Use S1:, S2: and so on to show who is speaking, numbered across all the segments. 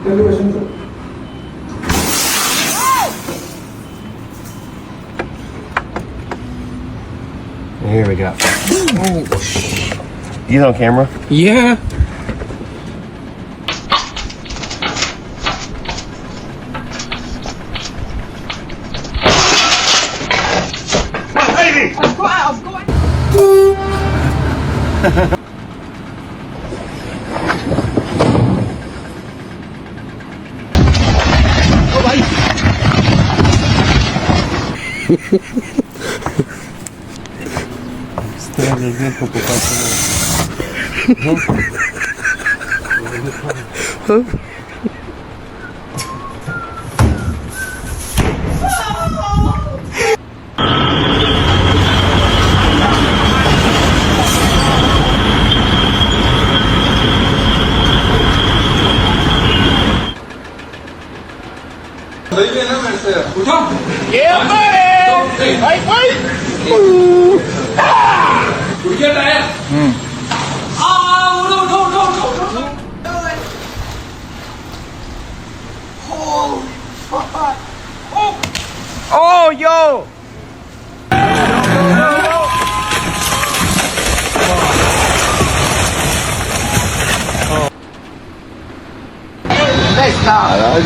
S1: Here we go. You on camera?
S2: Yeah.
S1: Странно, вверху попасть.
S2: Yeah, buddy. Wait. Oh, yo. Nice car.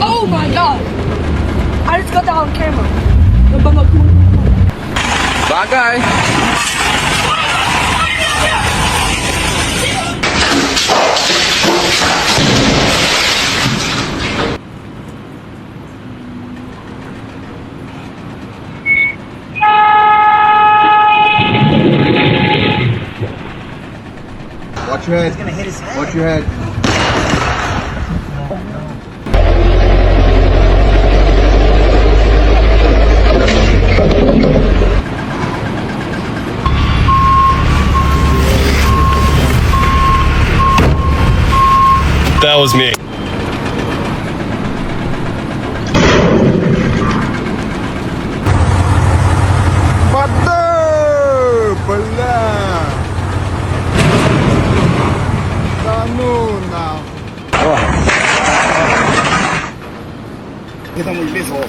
S3: Oh my god! I just got that on camera.
S2: Bagay.
S1: Watch your head. He's gonna hit his head. Watch your head. That was me.
S4: Mother! Pala! Ano na? Kita muy lejos.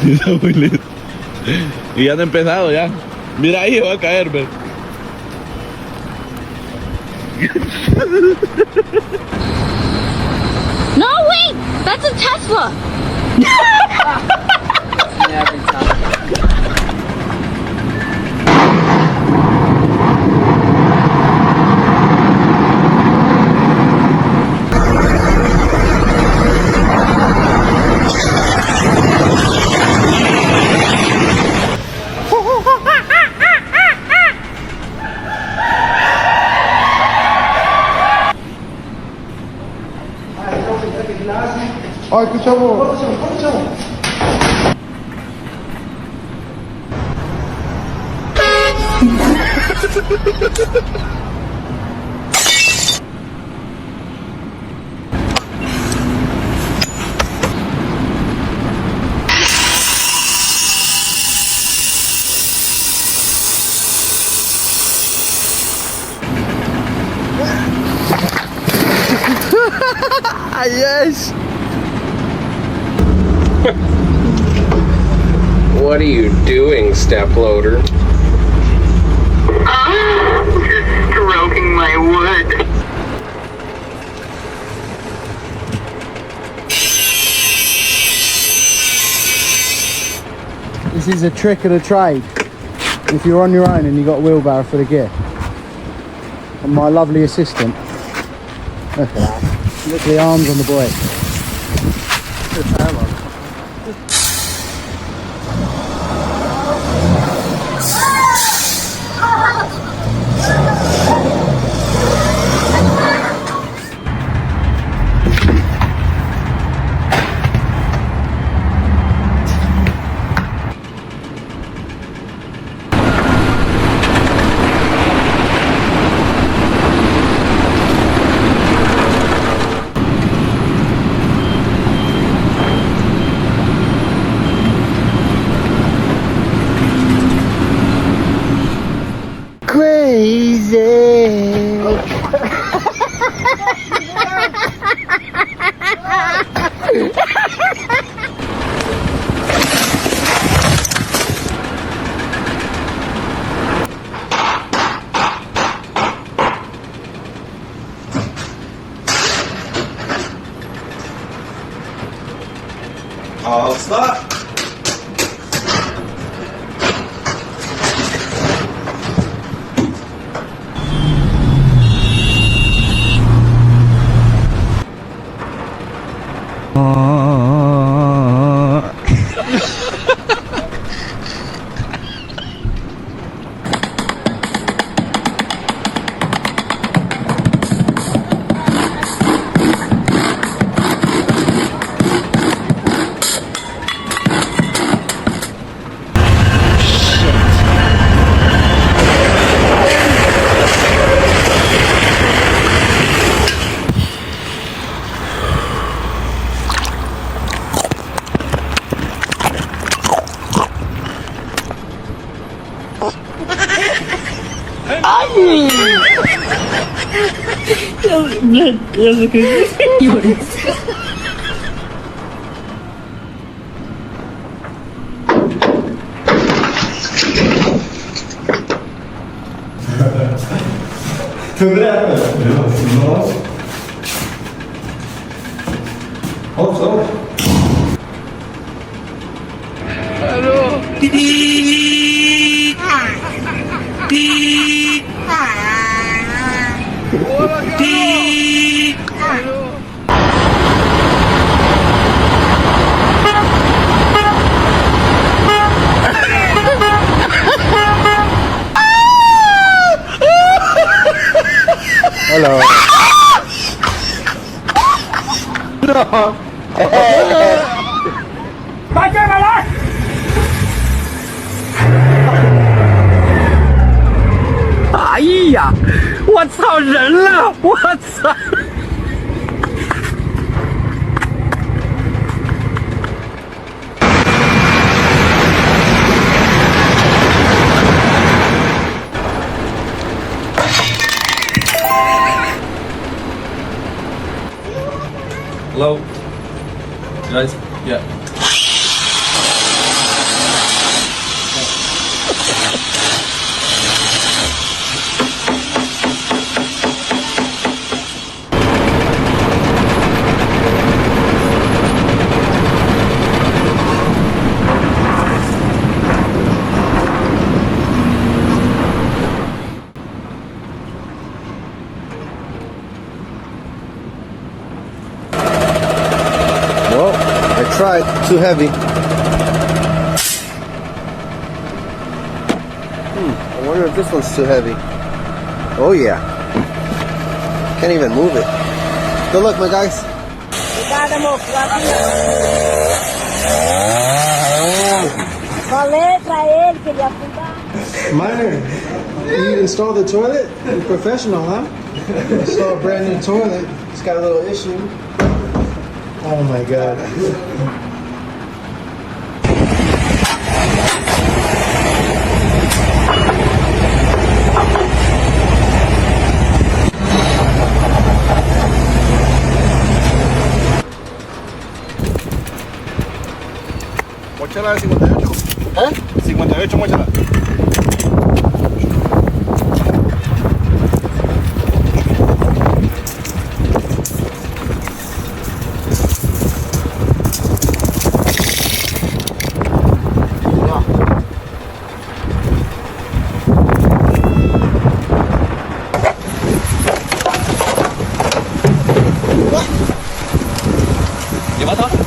S2: Está muy lindo. Y ya han empezado ya. Mira ahí, va a caer, ve.
S3: No, wait! That's a Tesla!
S5: Every time.
S4: Ay, escuchamos.
S2: Yes.
S5: What are you doing, step loader?
S6: Stroking my wood.
S7: This is a trick of the trade. If you're on your own and you got a wheelbarrow for the gear. And my lovely assistant. Look at that. Look at the arms on the boy. Look at that one.
S1: All stop.
S7: Hello.
S2: Hello, guys. Yeah.
S1: Well, I tried. Too heavy. I wonder if this one's too heavy. Oh yeah. Can't even move it. Good luck, my guys.
S3: Falei pra ele que ele ia afundar.
S7: Minor, you installed the toilet? You're professional, huh? Install a brand new toilet. It's got a little issue. Oh my god.
S4: Móchala de 58.
S7: ¿Eh?
S4: 58, móchala.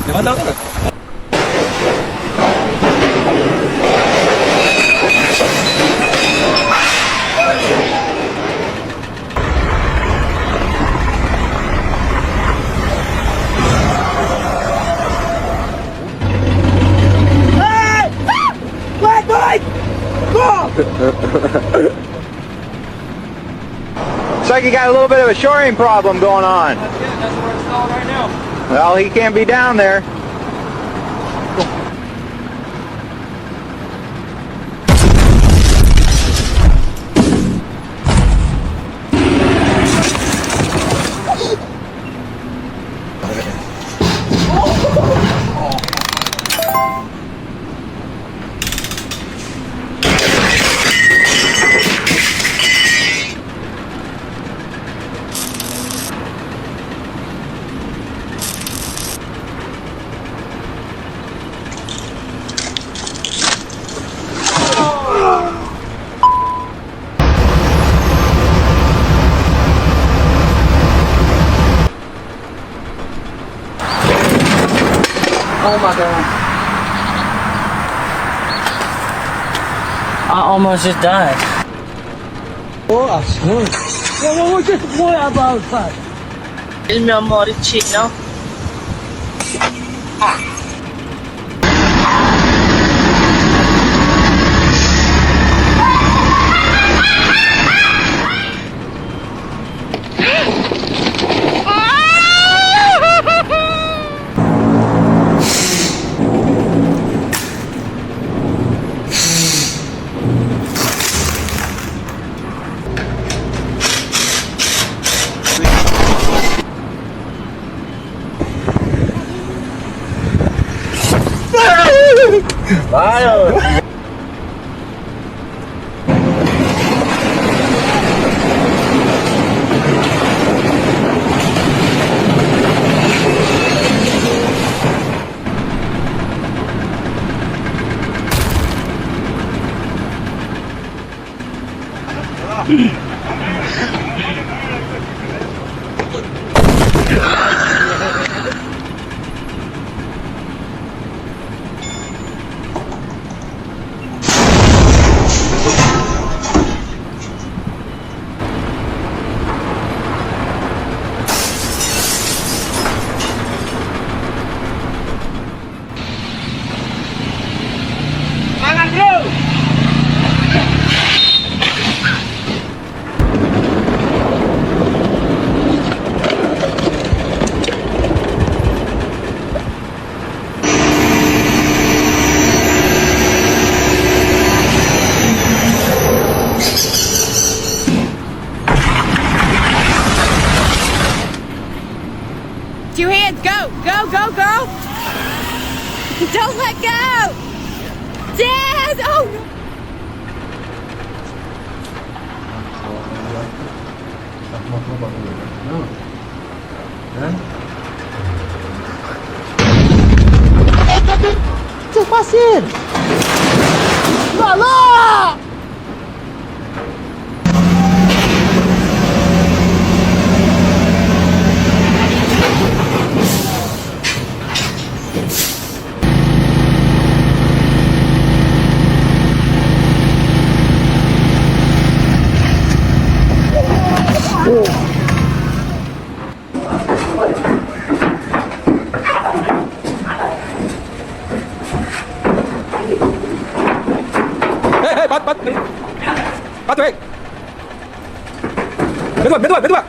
S2: Levanta otra.
S8: Looks like you got a little bit of a shoring problem going on.
S5: That's where it's going right now.
S8: Well, he can't be down there.
S9: Oh my god. I almost just died. Tell me I'm more cheat now.
S3: Two hands, go, go, go, go. Don't let go. Dad, oh no.
S7: ¡Qué fácil! ¡Vamos!
S8: Bắt tôi. Bên tôi.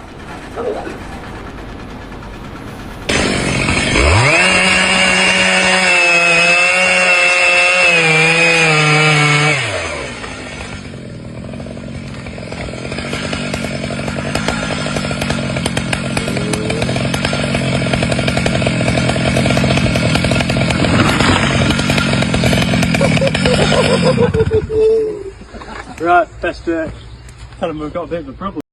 S10: Right, best tell them we've got a bit of a problem.